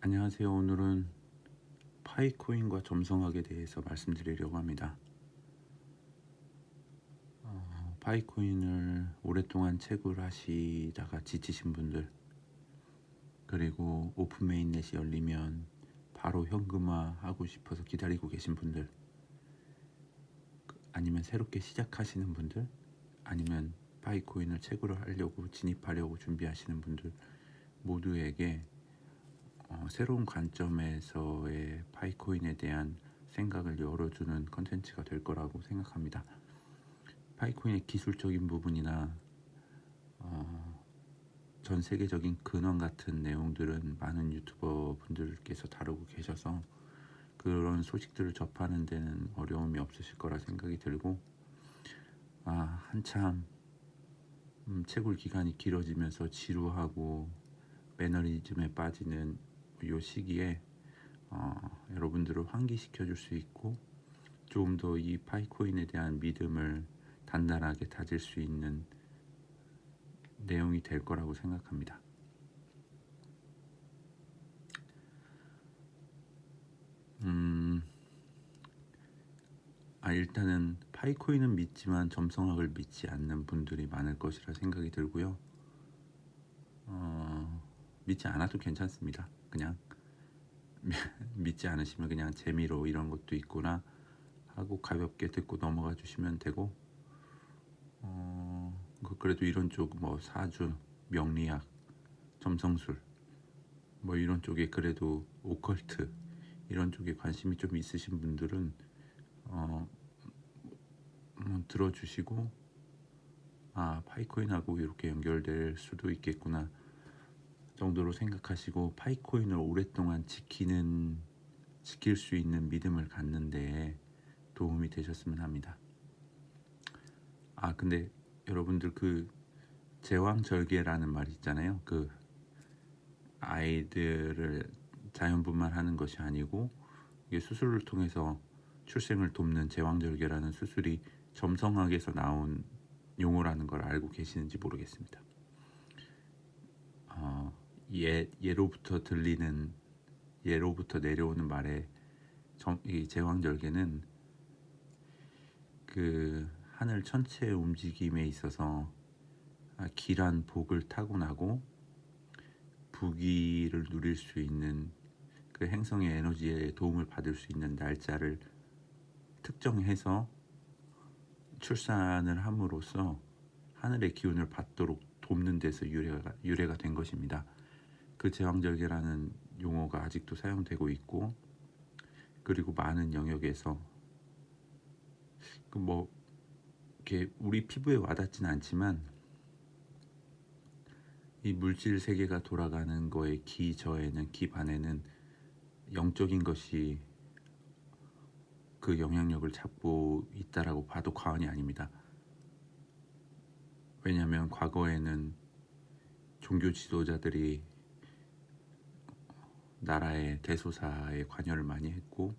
안녕하세요. 오늘은 파이코인과 점성학에 대해서 말씀드리려고 합니다. 파이코인을 오랫동안 채굴하시다가 지치신 분들, 그리고 오픈 메인넷이 열리면 바로 현금화 하고 싶어서 기다리고 계신 분들, 아니면 새롭게 시작하시는 분들, 아니면 파이코인을 채굴을 하려고 진입하려고 준비하시는 분들 모두에게 새로운 관점에서의 파이코인에 대한 생각을 열어주는 컨텐츠가 될 거라고 생각합니다. 파이코인의 기술적인 부분이나 전 세계적인 근원 같은 내용들은 많은 유튜버 분들께서 다루고 계셔서 그런 소식들을 접하는 데는 어려움이 없으실 거라 생각이 들고, 한참 채굴 기간이 길어지면서 지루하고 매너리즘에 빠지는 이 시기에 여러분들을 환기시켜 줄 수 있고, 조금 더 이 파이코인에 대한 믿음을 단단하게 다질 수 있는 내용이 될 거라고 생각합니다. 일단은 파이코인은 믿지만 점성학을 믿지 않는 분들이 많을 것이라 생각이 들고요. 믿지 않아도 괜찮습니다. 그냥 믿지 않으시면 그냥 재미로 이런 것도 있구나 하고 가볍게 듣고 넘어가 주시면 되고, 그래도 이런 쪽 뭐 사주, 명리학, 점성술 뭐 이런 쪽에, 그래도 오컬트 이런 쪽에 관심이 좀 있으신 분들은 들어주시고, 파이코인하고 이렇게 연결될 수도 있겠구나 정도로 생각하시고, 파이코인을 오랫동안 지킬 수 있는 믿음을 갖는 데 도움이 되셨으면 합니다. 근데 여러분들 그 제왕절개라는 말이 있잖아요. 그 아이들을 자연분만하는 것이 아니고 이게 수술을 통해서 출생을 돕는 제왕절개라는 수술이 점성학에서 나온 용어라는 걸 알고 계시는지 모르겠습니다. 예로부터 내려오는 말에 이 제왕절개는 그 하늘 전체의 움직임에 있어서 길한 복을 타고나고 부귀를 누릴 수 있는, 그 행성의 에너지에 도움을 받을 수 있는 날짜를 특정해서 출산을 함으로써 하늘의 기운을 받도록 돕는 데서 유래가 된 것입니다. 그 제왕절개라는 용어가 아직도 사용되고 있고, 그리고 많은 영역에서 이렇게 우리 피부에 와닿지는 않지만 이 물질 세계가 돌아가는 거의 기반에는 영적인 것이 그 영향력을 잡고 있다라고 봐도 과언이 아닙니다. 왜냐하면 과거에는 종교 지도자들이 나라의 대소사에 관여를 많이 했고,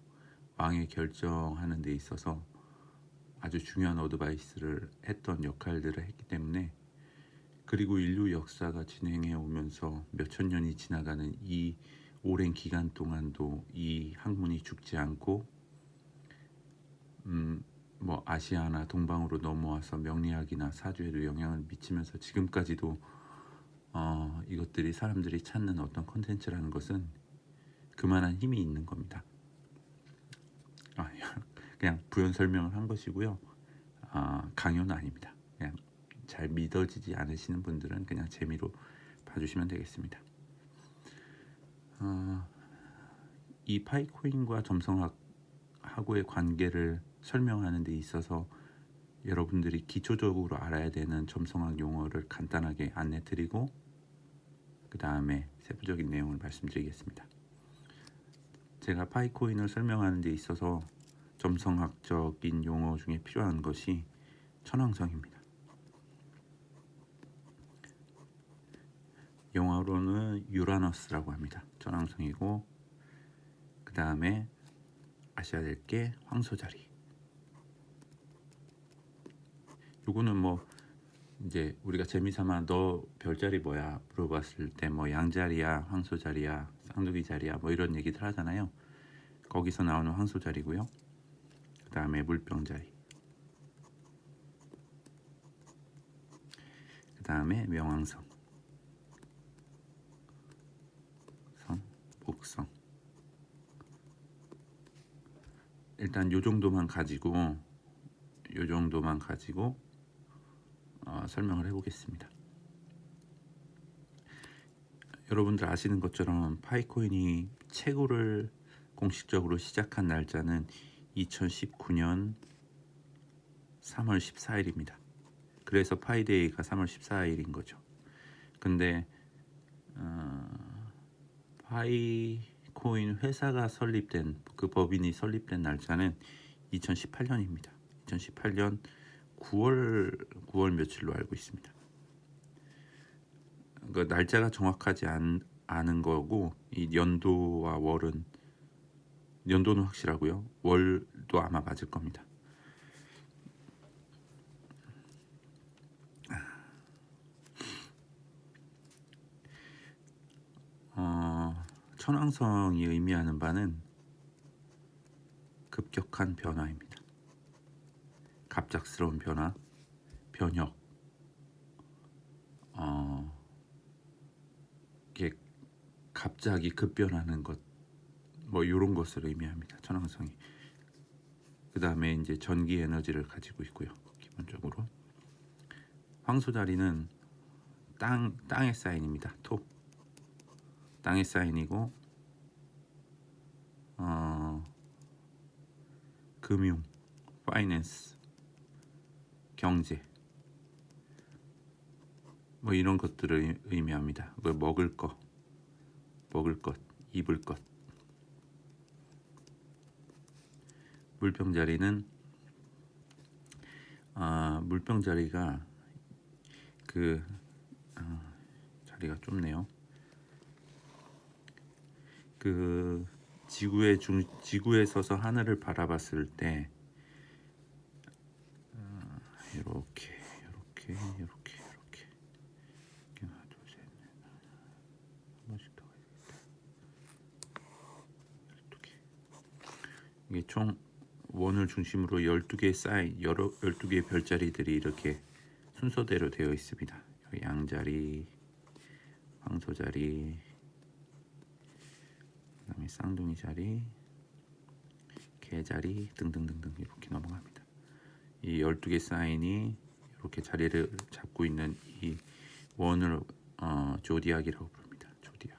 왕의 결정하는 데 있어서 아주 중요한 어드바이스를 했던 역할들을 했기 때문에, 그리고 인류 역사가 진행해 오면서 몇천 년이 지나가는 이 오랜 기간 동안도 이 학문이 죽지 않고 아시아나 동방으로 넘어와서 명리학이나 사주에도 영향을 미치면서 지금까지도 이것들이 사람들이 찾는 어떤 컨텐츠라는 것은 그만한 힘이 있는 겁니다. 그냥 부연 설명을 한 것이고요. 강요는 아닙니다. 그냥 잘 믿어지지 않으시는 분들은 그냥 재미로 봐주시면 되겠습니다. 이 파이코인과 점성학하고의 관계를 설명하는 데 있어서 여러분들이 기초적으로 알아야 되는 점성학 용어를 간단하게 안내드리고, 그 다음에 세부적인 내용을 말씀드리겠습니다. 제가 파이코인을 설명하는 데 있어서 점성학적인 용어 중에 필요한 것이 천왕성입니다. 영어로는 유라너스라고 합니다. 천왕성이고, 그 다음에 아셔야 될 게 황소자리. 요거는 이제 우리가 재미삼아 너 별자리 뭐야 물어봤을 때 뭐 양자리야, 황소자리야, 쌍둥이 자리야 뭐 이런 얘기들 하잖아요. 거기서 나오는 황소자리고요. 그 다음에 물병자리, 그 다음에 명왕성, 목성. 일단 요 정도만 가지고 설명을 해보겠습니다. 여러분들 아시는 것처럼 파이코인이 채굴을 공식적으로 시작한 날짜는 2019년 3월 14일입니다. 그래서 파이데이가 3월 14일인 거죠. 근데 파이코인 회사가 설립된, 그 법인이 설립된 날짜는 2018년입니다. 2018년 9월 며칠로 알고 있습니다. 그 날짜가 정확하지 않은 거고, 이 연도와 월은, 연도는 확실하고요. 월도 아마 맞을 겁니다. 천왕성이 의미하는 바는 급격한 변화입니다. 갑작스러운 변화, 변혁, 이게 갑자기 급변하는 것, 뭐 이런 것을 의미합니다. 천왕성이. 그 다음에 이제 전기 에너지를 가지고 있고요. 기본적으로 황소자리는 땅의 사인입니다. 토, 땅의 사인이고, 금융, 파이낸스, 경제, 뭐 이런 것들을 의미합니다. 뭐 먹을 것, 입을 것. 물병자리는 물병자리가 자리가 좁네요. 그 지구에 서서 하늘을 바라봤을 때 이렇게 하나, 둘, 셋, 넷, 한 번씩 더 가야겠다. 12개. 이게 총 원을 중심으로 12개의 사인, 12개의 별자리들이 이렇게 순서대로 되어 있습니다. 여기 양자리, 황소자리, 그 다음에 쌍둥이 자리, 개자리 등등등등 이렇게 넘어갑니다. 이 12개 사인이 이렇게 자리를 잡고 있는 이 원을 조디악이라고 부릅니다. 조디악.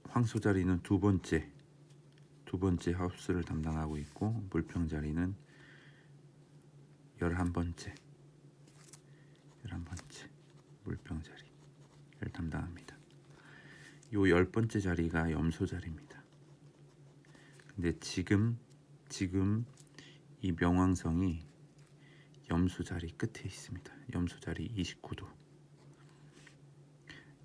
황소자리는 두 번째 하우스를 담당하고 있고, 물병자리는 11번째 물병자리를 담당합니다. 요 10번째 자리가 염소자리입니다. 근데 지금 이 명왕성이 염소자리 끝에 있습니다. 염소자리 29도.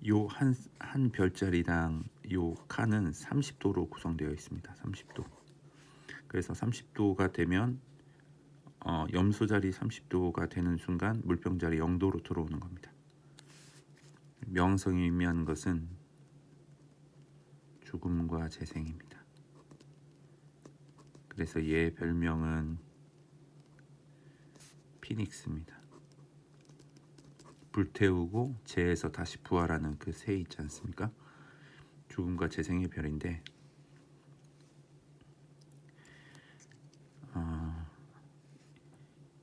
요 한 별자리당 요 칸은 30도로 구성되어 있습니다. 30도. 그래서 30도가 되면 염소자리 30도가 되는 순간 물병자리 0도로 들어오는 겁니다. 명왕성이 의미하는 것은 죽음과 재생입니다. 그래서 얘 별명은 피닉스입니다. 불태우고 재에서 다시 부활하는 그 새 있지 않습니까? 죽음과 재생의 별인데,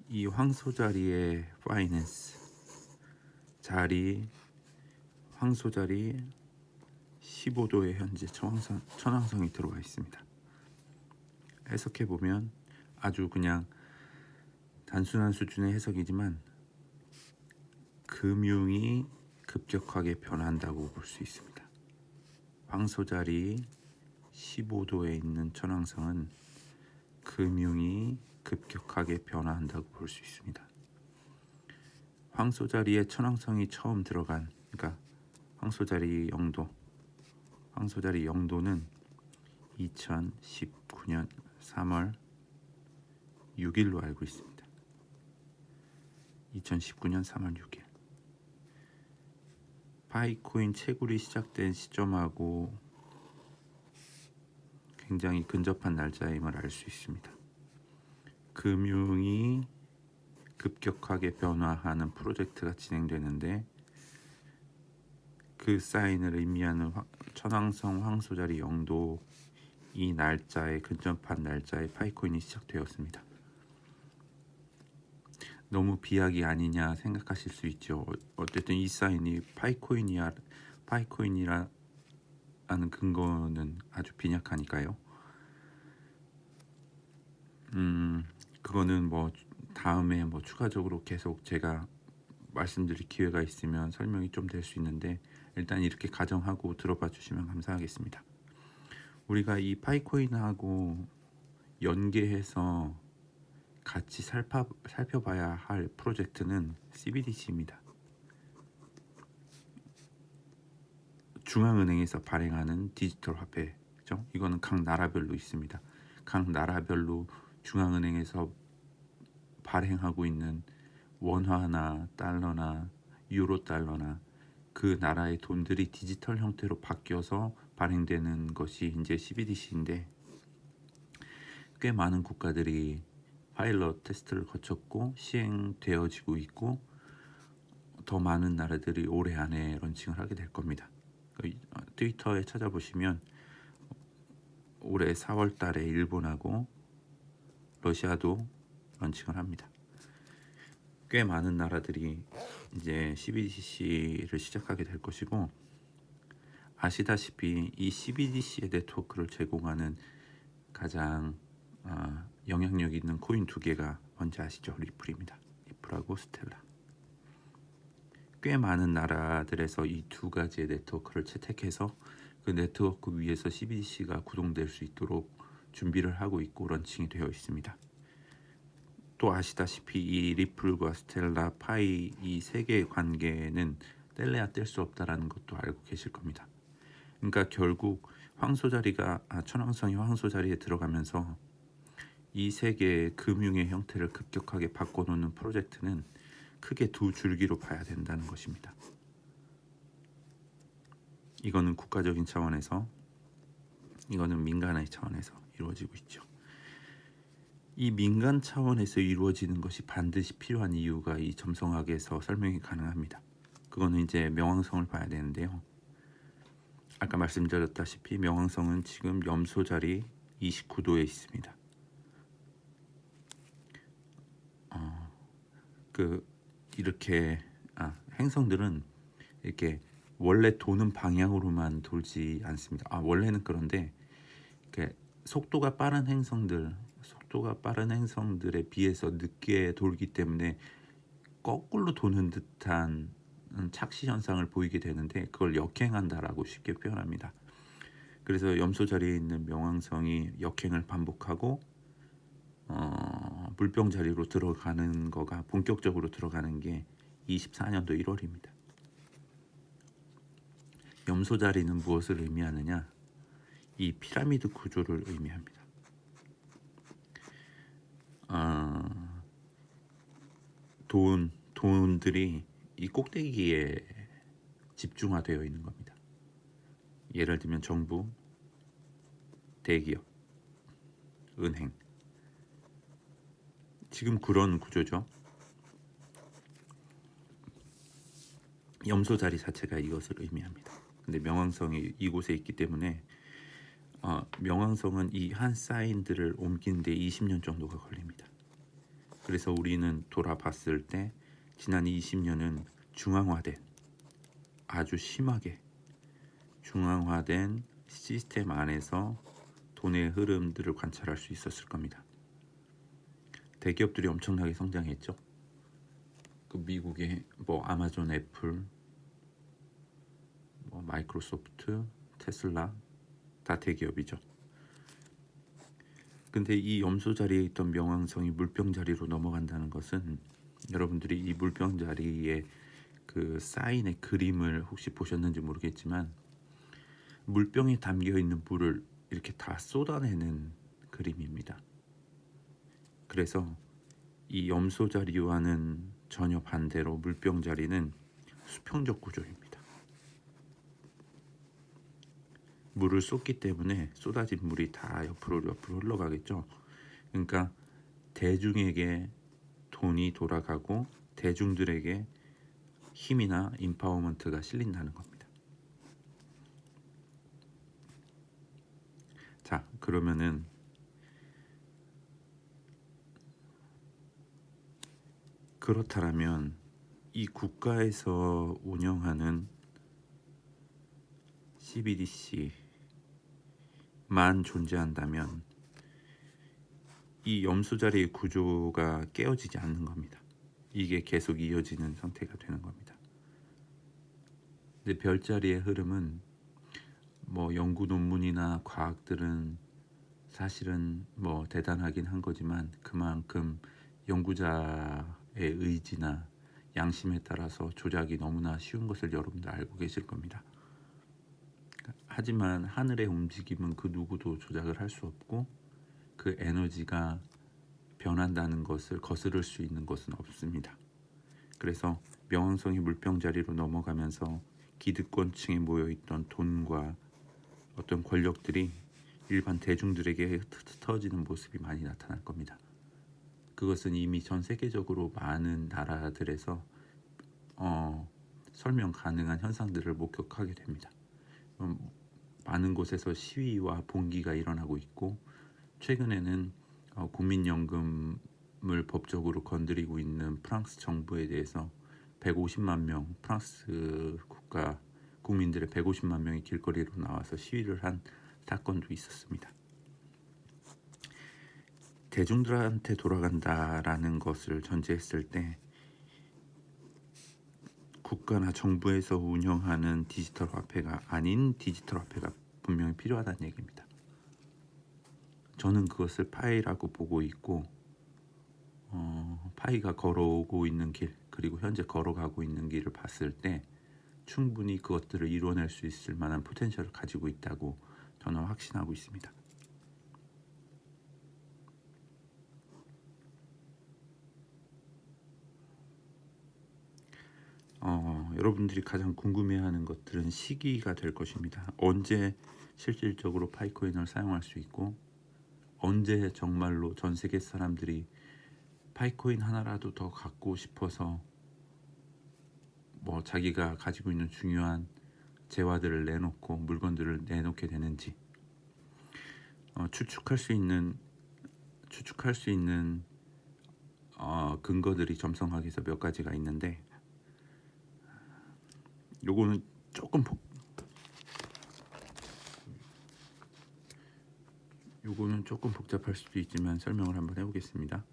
이 황소자리의 파이낸스 자리, 황소자리 15도에 현재 천왕성이 들어와 있습니다. 해석해 보면 아주 그냥 단순한 수준의 해석이지만 금융이 급격하게 변한다고 볼 수 있습니다. 황소자리 15도에 있는 천왕성은 금융이 급격하게 변화한다고 볼 수 있습니다. 황소자리에 천왕성이 처음 들어간, 그러니까 황소자리 영도는 2019년 3월 6일로 알고 있습니다. 2019년 3월 6일. 파이코인 채굴이 시작된 시점하고 굉장히 근접한 날짜임을 알 수 있습니다. 금융이 급격하게 변화하는 프로젝트가 진행되는데 그 사인을 의미하는 천왕성 황소자리 영도 이 날짜에 근접한 날짜에 파이코인이 시작되었습니다. 너무 비약이 아니냐 생각하실 수 있죠. 어쨌든 이 사인이 파이코인이라는 근거는 아주 빈약하니까요. 그거는 뭐 다음에 뭐 추가적으로 계속 제가 말씀드릴 기회가 있으면 설명이 좀 될 수 있는데 일단 이렇게 가정하고 들어봐 주시면 감사하겠습니다. 우리가 이 파이코인하고 연계해서 같이 살펴봐야 할 프로젝트는 CBDC입니다. 중앙은행에서 발행하는 디지털 화폐죠. 이거는 각 나라별로 있습니다. 각 나라별로 중앙은행에서 발행하고 있는 원화나 달러나 유로 달러나 그 나라의 돈들이 디지털 형태로 바뀌어서 발행되는 것이 이제 CBDC인데 꽤 많은 국가들이 파일럿 테스트를 거쳤고 시행되어지고 있고 더 많은 나라들이 올해 안에 런칭을 하게 될 겁니다. 트위터에 찾아보시면 올해 4월 달에 일본하고 러시아도 런칭을 합니다. 꽤 많은 나라들이 이제 CBDC를 시작하게 될 것이고 아시다시피 이 CBDC의 네트워크를 제공하는 가장 영향력 있는 코인 두 개가 뭔지 아시죠? 리플입니다. 리플하고 스텔라. 꽤 많은 나라들에서 이 두 가지의 네트워크를 채택해서 그 네트워크 위에서 CBDC가 구동될 수 있도록 준비를 하고 있고 런칭이 되어 있습니다. 또 아시다시피 이 리플과 스텔라, 파이 이 세 개의 관계는 뗄래야 뗄 수 없다라는 것도 알고 계실 겁니다. 그러니까 결국 천왕성이 황소자리에 들어가면서 이 세 개의 금융의 형태를 급격하게 바꿔놓는 프로젝트는 크게 두 줄기로 봐야 된다는 것입니다. 이거는 국가적인 차원에서, 이거는 민간의 차원에서 이루어지고 있죠. 이 민간 차원에서 이루어지는 것이 반드시 필요한 이유가 이 점성학에서 설명이 가능합니다. 그거는 이제 명왕성을 봐야 되는데요. 아까 말씀드렸다시피 명왕성은 지금 염소 자리 29도에 있습니다. 이렇게 행성들은 이렇게 원래 도는 방향으로만 돌지 않습니다. 원래는 그런데 속도가 빠른 행성들에 비해서 늦게 돌기 때문에 거꾸로 도는 듯한 착시 현상을 보이게 되는데 그걸 역행한다라고 쉽게 표현합니다. 그래서 염소 자리에 있는 명왕성이 역행을 반복하고 물병 자리로 들어가는 거가 본격적으로 들어가는 게 24년도 1월입니다. 염소 자리는 무엇을 의미하느냐? 이 피라미드 구조를 의미합니다. 돈들이 이 꼭대기에 집중화되어 있는 겁니다. 예를 들면 정부, 대기업, 은행. 지금 그런 구조죠. 염소 자리 자체가 이것을 의미합니다. 근데 명왕성이 이곳에 있기 때문에 명왕성은 이 한 사인들을 옮기는데 20년 정도가 걸립니다. 그래서 우리는 돌아봤을 때 지난 20년은 아주 심하게 중앙화된 시스템 안에서 돈의 흐름들을 관찰할 수 있었을 겁니다. 대기업들이 엄청나게 성장했죠. 그 미국의 아마존, 애플, 마이크로소프트, 테슬라 다 대기업이죠. 근데 이 염소 자리에 있던 명왕성이 물병 자리로 넘어간다는 것은 여러분들이 이 물병 자리에 그 사인의 그림을 혹시 보셨는지 모르겠지만 물병에 담겨 있는 물을 이렇게 다 쏟아내는 그림입니다. 그래서 이 염소 자리와는 전혀 반대로 물병 자리는 수평적 구조입니다. 물을 쏟기 때문에 쏟아진 물이 다 옆으로 흘러가겠죠. 그러니까 대중에게 돈이 돌아가고 대중들에게 힘이나 인파워먼트가 실린다는 겁니다. 자, 그러면은 그렇다면 이 국가에서 운영하는 CBDC만 존재한다면 이 염소자리의 구조가 깨어지지 않는 겁니다. 이게 계속 이어지는 상태가 되는 겁니다. 근데 별자리의 흐름은 뭐 연구 논문이나 과학들은 사실은 뭐 대단하긴 한 거지만 그만큼 연구자의 의지나 양심에 따라서 조작이 너무나 쉬운 것을 여러분들 알고 계실 겁니다. 하지만 하늘의 움직임은 그 누구도 조작을 할 수 없고 그 에너지가 변한다는 것을 거스를 수 있는 것은 없습니다. 그래서 명왕성이 물병 자리로 넘어가면서 기득권층에 모여있던 돈과 어떤 권력들이 일반 대중들에게 흩어지는 모습이 많이 나타날 겁니다. 그것은 이미 전 세계적으로 많은 나라들에서 설명 가능한 현상들을 목격하게 됩니다. 많은 곳에서 시위와 봉기가 일어나고 있고 최근에는 국민연금을 법적으로 건드리고 있는 프랑스 정부에 대해서 150만 명 프랑스 국가 국민들의 150만 명이 길거리로 나와서 시위를 한 사건도 있었습니다. 대중들한테 돌아간다라는 것을 전제했을 때 국가나 정부에서 운영하는 디지털 화폐가 아닌 디지털 화폐가 분명히 필요하다는 얘기입니다. 저는 그것을 파이라고 보고 있고 파이가 걸어오고 있는 길 그리고 현재 걸어가고 있는 길을 봤을 때 충분히 그것들을 이뤄낼 수 있을 만한 포텐셜을 가지고 있다고 저는 확신하고 있습니다. 여러분들이 가장 궁금해하는 것들은 시기가 될 것입니다. 언제 실질적으로 파이코인을 사용할 수 있고 언제 정말로 전 세계 사람들이 파이코인 하나라도 더 갖고 싶어서 뭐 자기가 가지고 있는 중요한 재화들을 내놓고 물건들을 내놓게 되는지 추측할 수 있는 근거들이 점성학에서 몇 가지가 있는데 요거는 조금 복잡할 수도 있지만 설명을 한번 해보겠습니다.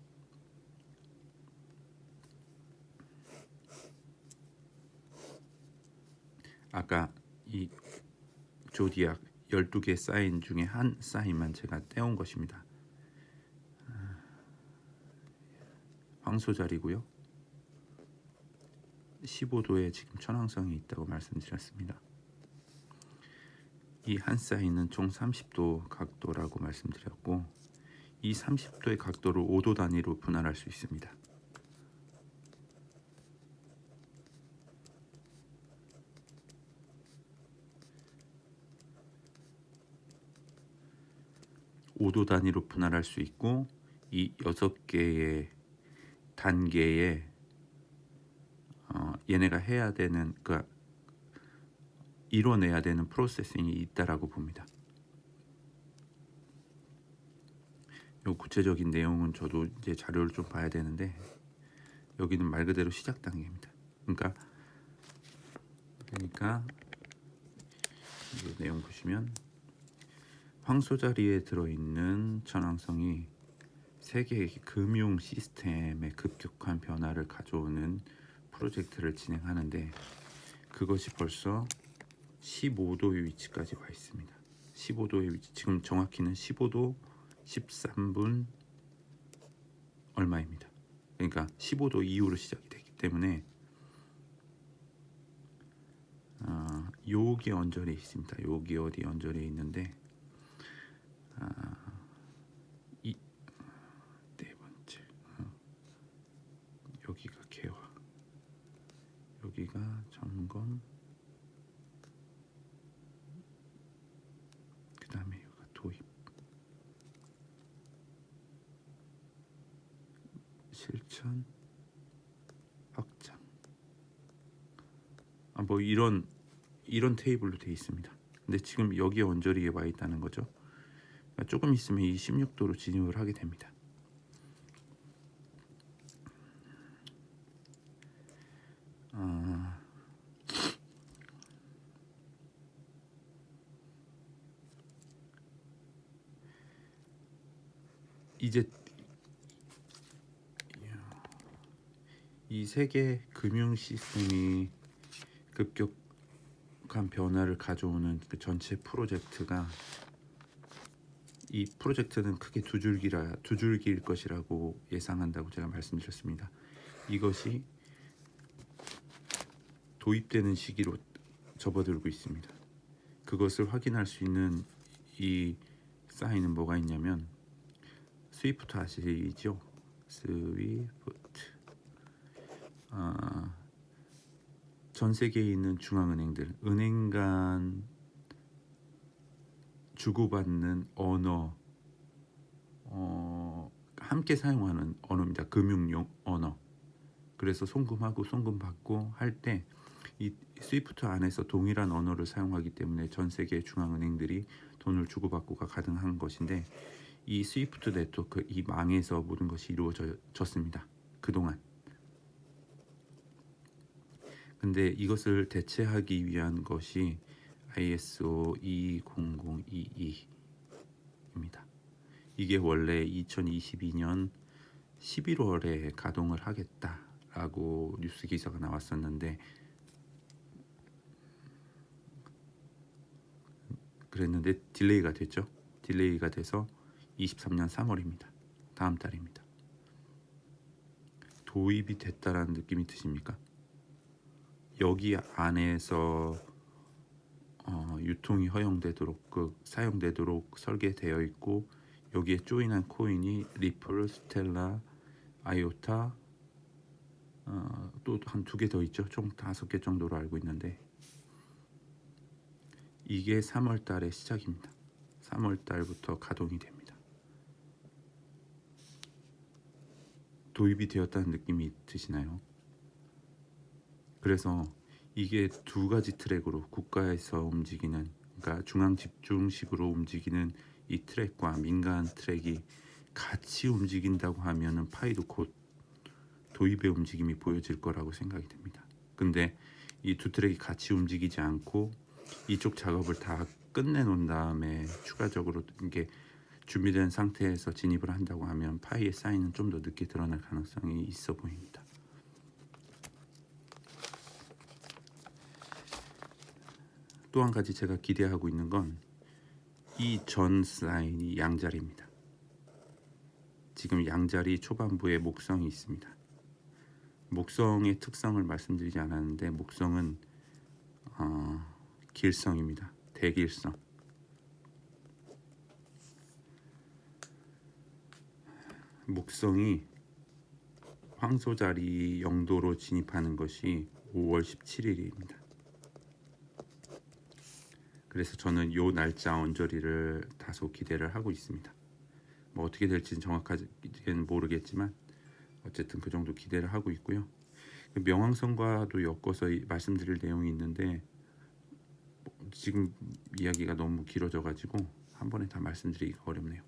아까 이 조디악 12개 사인 중에 한 사인만 제가 떼온 것입니다. 황소자리고요. 15도에 지금 천왕성이 있다고 말씀드렸습니다. 이 한 사인은 총 30도 각도라고 말씀드렸고 이 30도의 각도를 5도 단위로 분할할 수 있습니다. (5도) 단위로 분할할 수 있고 이 6개의 단계에 얘네가 해야 되는 이뤄내야 되는 프로세싱이 있다라고 봅니다. 요 구체적인 내용은 저도 이제 자료를 좀 봐야 되는데 여기는 말 그대로 시작 단계입니다. 그러니까 이 내용 보시면 황소자리에 들어있는 천왕성이 세계의 금융 시스템의 급격한 변화를 가져오는 프로젝트를 진행하는데 그것이 벌써 15도의 위치까지 와 있습니다. 15도의 위치 지금 정확히는 15도 13분 얼마입니다. 그러니까 15도 이후로 시작이 되기 때문에 여기 언저리에 있습니다. 여기 어디 언저리에 있는데 7천 확장. 뭐 이런 테이블로 돼 있습니다. 근데 지금 여기에 언저리에 와 있다는 거죠. 그러니까 조금 있으면 이 16도로 진입을 하게 됩니다. 이제 이 세계 금융 시스템이 급격한 변화를 가져오는 그 전체 프로젝트가, 이 프로젝트는 크게 두 줄기일 것이라고 예상한다고 제가 말씀드렸습니다. 이것이 도입되는 시기로 접어들고 있습니다. 그것을 확인할 수 있는 이 사인은 뭐가 있냐면, 스위프트 아시죠? 스위프트. 전 세계에 있는 중앙은행들, 은행 간 주고받는 언어, 함께 사용하는 언어입니다. 금융용 언어. 그래서 송금하고 송금받고 할 때 이 스위프트 안에서 동일한 언어를 사용하기 때문에 전 세계 중앙은행들이 돈을 주고받고가 가능한 것인데, 이 스위프트 네트워크, 이 망에서 모든 것이 이루어졌습니다. 그동안. 근데 이것을 대체하기 위한 것이 ISO 20022입니다. 이게 원래 2022년 11월에 가동을 하겠다라고 뉴스 기사가 나왔었는데, 그랬는데 딜레이가 됐죠. 딜레이가 돼서 23년 3월입니다. 다음 달입니다. 도입이 됐다라는 느낌이 드십니까? 여기 안에서 유통이 허용되도록, 사용되도록 설계되어 있고, 여기에 조인한 코인이 리플, 스텔라, 아이오타, 또 한 2개 더 있죠. 총 5개 정도로 알고 있는데, 이게 3월 달의 시작입니다. 3월 달부터 가동이 됩니다. 도입이 되었다는 느낌이 드시나요? 그래서 이게 2가지 트랙으로 국가에서 움직이는, 그러니까 중앙 집중식으로 움직이는 이 트랙과 민간 트랙이 같이 움직인다고 하면은 파이도 곧 도입의 움직임이 보여질 거라고 생각이 됩니다. 근데 이 2 트랙이 같이 움직이지 않고 이쪽 작업을 다 끝내놓은 다음에 추가적으로 이게 준비된 상태에서 진입을 한다고 하면 파이의 사인은 좀 더 늦게 드러날 가능성이 있어 보입니다. 또 한 가지 제가 기대하고 있는 건 이 전 사인이 양자리입니다. 지금 양자리 초반부에 목성이 있습니다. 목성의 특성을 말씀드리지 않았는데, 목성은 길성입니다. 대길성. 목성이 황소자리 영도로 진입하는 것이 5월 17일입니다. 그래서 저는 요 날짜 언저리를 다소 기대를 하고 있습니다. 뭐 어떻게 될지는 정확하게는 모르겠지만 어쨌든 그 정도 기대를 하고 있고요. 명왕성과도 엮어서 말씀드릴 내용이 있는데, 지금 이야기가 너무 길어져 가지고 한 번에 다 말씀드리기가 어렵네요.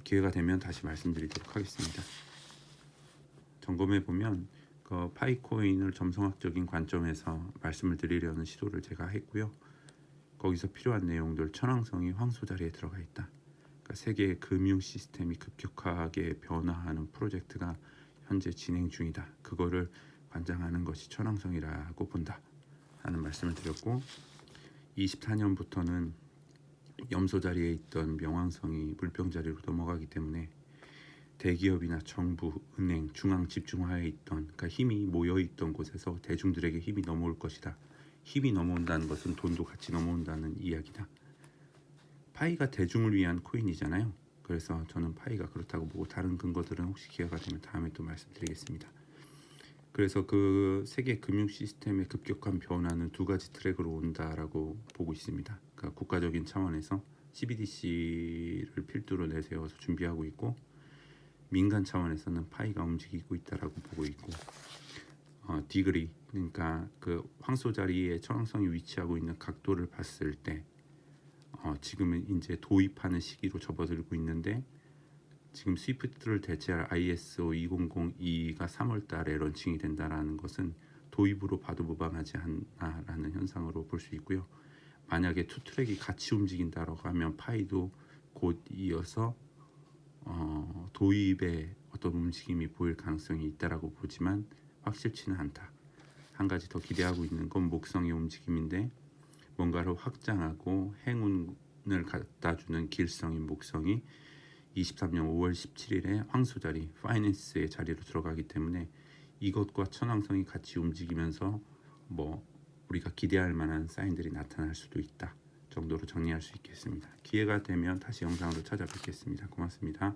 기회가 되면 다시 말씀드리도록 하겠습니다. 점검해 보면 그 파이코인을 점성학적인 관점에서 말씀을 드리려는 시도를 제가 했고요. 거기서 필요한 내용들, 천왕성이 황소 자리에 들어가 있다. 그러니까 세계의 금융 시스템이 급격하게 변화하는 프로젝트가 현재 진행 중이다. 그거를 관장하는 것이 천왕성이라고 본다 하는 말씀을 드렸고, 24년부터는 염소 자리에 있던 명왕성이 물병 자리로 넘어가기 때문에 대기업이나 정부, 은행, 중앙 집중화에 있던, 그러니까 힘이 모여 있던 곳에서 대중들에게 힘이 넘어올 것이다. 힘이 넘어온다는 것은 돈도 같이 넘어온다는 이야기다. 파이가 대중을 위한 코인이잖아요. 그래서 저는 파이가 그렇다고 보고, 다른 근거들은 혹시 기회가 되면 다음에 또 말씀드리겠습니다. 그래서 그 세계 금융 시스템의 급격한 변화는 2가지 트랙으로 온다라고 보고 있습니다. 그러니까 국가적인 차원에서 CBDC를 필두로 내세워서 준비하고 있고, 민간 차원에서는 파이가 움직이고 있다라고 보고 있고, 디그리, 그러니까 그 황소 자리에 천왕성이 위치하고 있는 각도를 봤을 때 지금은 이제 도입하는 시기로 접어들고 있는데, 지금 스위프트를 대체할 ISO 2002가 3월 달에 런칭이 된다라는 것은 도입으로 봐도 무방하지 않나라는 현상으로 볼 수 있고요. 만약에 투 트랙이 같이 움직인다라고 하면 파이도 곧 이어서 도입의 어떤 움직임이 보일 가능성이 있다라고 보지만 확실치는 않다. 한 가지 더 기대하고 있는 건 목성의 움직임인데, 뭔가를 확장하고 행운을 갖다주는 길성인 목성이 23년 5월 17일에 황소 자리, 파이낸스의 자리로 들어가기 때문에 이것과 천왕성이 같이 움직이면서 우리가 기대할 만한 사인들이 나타날 수도 있다 정도로 정리할 수 있겠습니다. 기회가 되면 다시 영상으로 찾아뵙겠습니다. 고맙습니다.